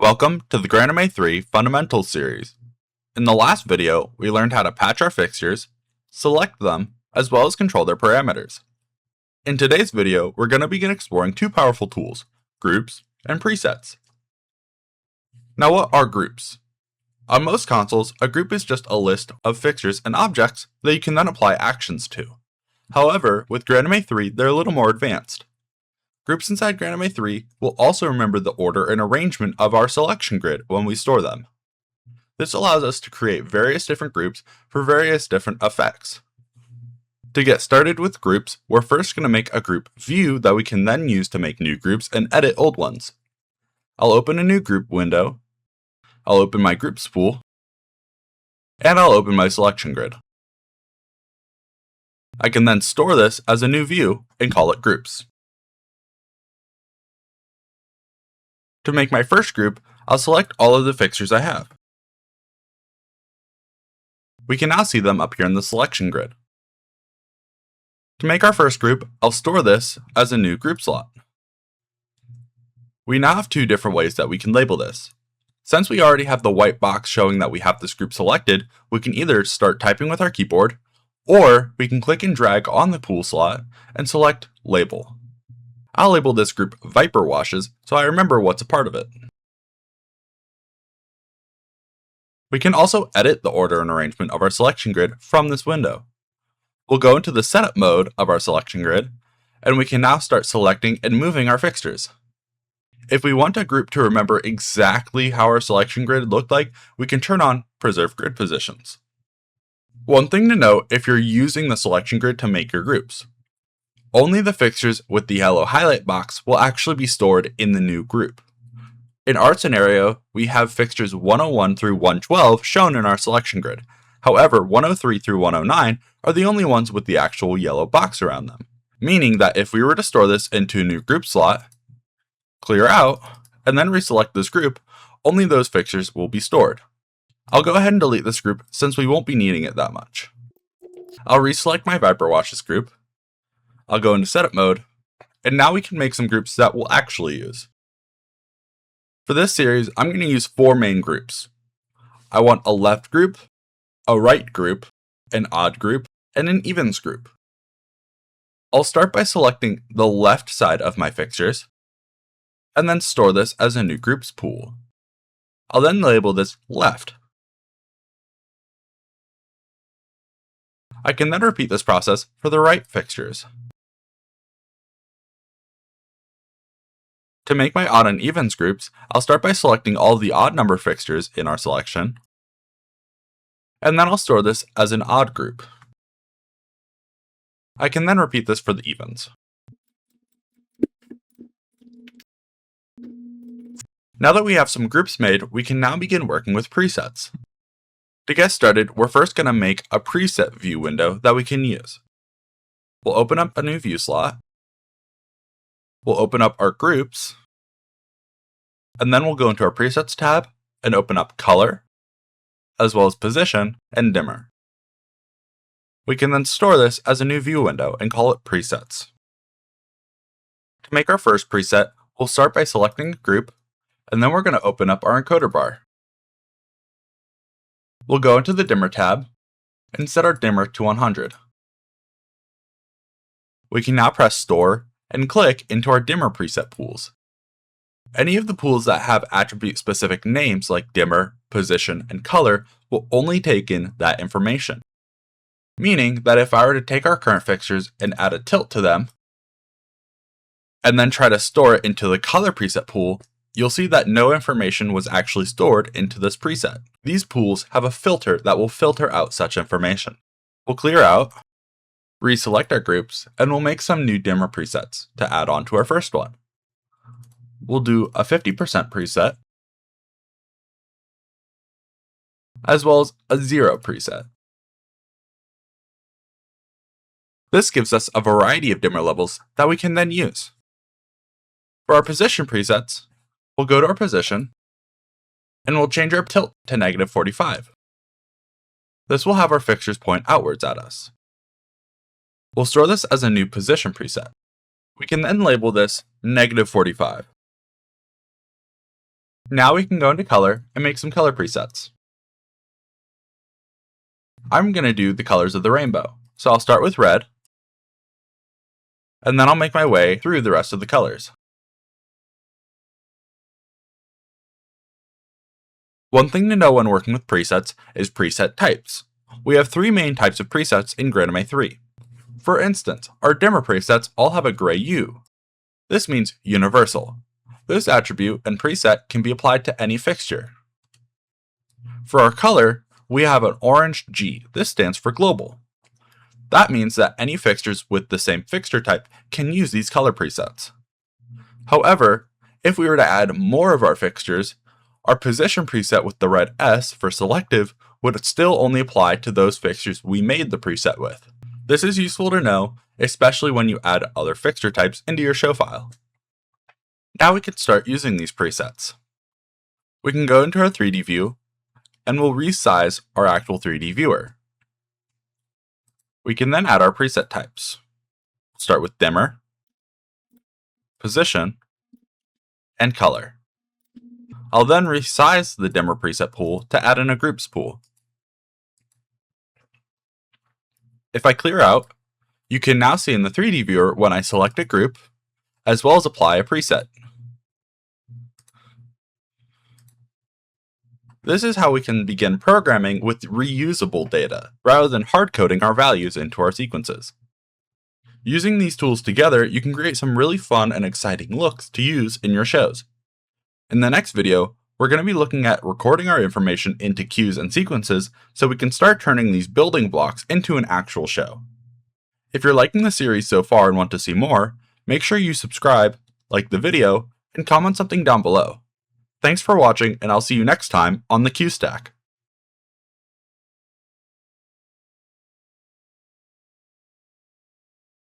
Welcome to the GrandMA 3 Fundamentals series. In the last video, we learned how to patch our fixtures, select them, as well as control their parameters. In today's video, we're going to begin exploring two powerful tools, groups and presets. Now, what are groups? On most consoles, a group is just a list of fixtures and objects that you can then apply actions to. However, with GrandMA 3, they're a little more advanced. Groups inside GrandMA 3 will also remember the order and arrangement of our selection grid when we store them. This allows us to create various different groups for various different effects. To get started with groups, we're first going to make a group view that we can then use to make new groups and edit old ones. I'll open a new group window, I'll open my groups pool, and I'll open my selection grid. I can then store this as a new view and call it groups. To make my first group, I'll select all of the fixtures I have. We can now see them up here in the selection grid. To make our first group, I'll store this as a new group slot. We now have two different ways that we can label this. Since we already have the white box showing that we have this group selected, we can either start typing with our keyboard, or we can click and drag on the pool slot and select Label. I'll label this group Viper Washes so I remember what's a part of it. We can also edit the order and arrangement of our selection grid from this window. We'll go into the setup mode of our selection grid, and we can now start selecting and moving our fixtures. If we want a group to remember exactly how our selection grid looked like, we can turn on Preserve Grid Positions. One thing to note if you're using the selection grid to make your groups. Only the fixtures with the yellow highlight box will actually be stored in the new group. In our scenario, we have fixtures 101 through 112 shown in our selection grid. However, 103 through 109 are the only ones with the actual yellow box around them. Meaning that if we were to store this into a new group slot, clear out, and then reselect this group, only those fixtures will be stored. I'll go ahead and delete this group since we won't be needing it that much. I'll reselect my Viper Washes group. I'll go into setup mode, and now we can make some groups that we'll actually use. For this series, I'm going to use four main groups. I want a left group, a right group, an odd group, and an evens group. I'll start by selecting the left side of my fixtures, and then store this as a new groups pool. I'll then label this left. I can then repeat this process for the right fixtures. To make my odd and evens groups, I'll start by selecting all of the odd number fixtures in our selection, and then I'll store this as an odd group. I can then repeat this for the evens. Now that we have some groups made, we can now begin working with presets. To get started, we're first going to make a preset view window that we can use. We'll open up a new view slot. We'll open up our groups, and then we'll go into our presets tab and open up color, as well as position and dimmer. We can then store this as a new view window and call it presets. To make our first preset, we'll start by selecting a group, and then we're going to open up our encoder bar. We'll go into the dimmer tab and set our dimmer to 100. We can now press store and click into our dimmer preset pools. Any of the pools that have attribute-specific names like dimmer, position, and color will only take in that information. Meaning that if I were to take our current fixtures and add a tilt to them, and then try to store it into the color preset pool, you'll see that no information was actually stored into this preset. These pools have a filter that will filter out such information. We'll clear out, reselect our groups, and we'll make some new dimmer presets to add on to our first one. We'll do a 50% preset, as well as a 0 preset. This gives us a variety of dimmer levels that we can then use. For our position presets, we'll go to our position, and we'll change our tilt to -45. This will have our fixtures point outwards at us. We'll store this as a new position preset. We can then label this -45. Now we can go into color and make some color presets. I'm going to do the colors of the rainbow. So I'll start with red, and then I'll make my way through the rest of the colors. One thing to know when working with presets is preset types. We have three main types of presets in GrandMA 3. For instance, our dimmer presets all have a gray hue. This means universal. This attribute and preset can be applied to any fixture. For our color, we have an orange G. This stands for global. That means that any fixtures with the same fixture type can use these color presets. However, if we were to add more of our fixtures, our position preset with the red S for selective would still only apply to those fixtures we made the preset with. This is useful to know, especially when you add other fixture types into your show file. Now we can start using these presets. We can go into our 3D view, and we'll resize our actual 3D viewer. We can then add our preset types. We'll start with dimmer, position, and color. I'll then resize the dimmer preset pool to add in a groups pool. If I clear out, you can now see in the 3D viewer when I select a group, as well as apply a preset. This is how we can begin programming with reusable data, rather than hard-coding our values into our sequences. Using these tools together, you can create some really fun and exciting looks to use in your shows. In the next video, we're going to be looking at recording our information into cues and sequences so we can start turning these building blocks into an actual show. If you're liking the series so far and want to see more, make sure you subscribe, like the video, and comment something down below. Thanks for watching, and I'll see you next time on the Cue Stack.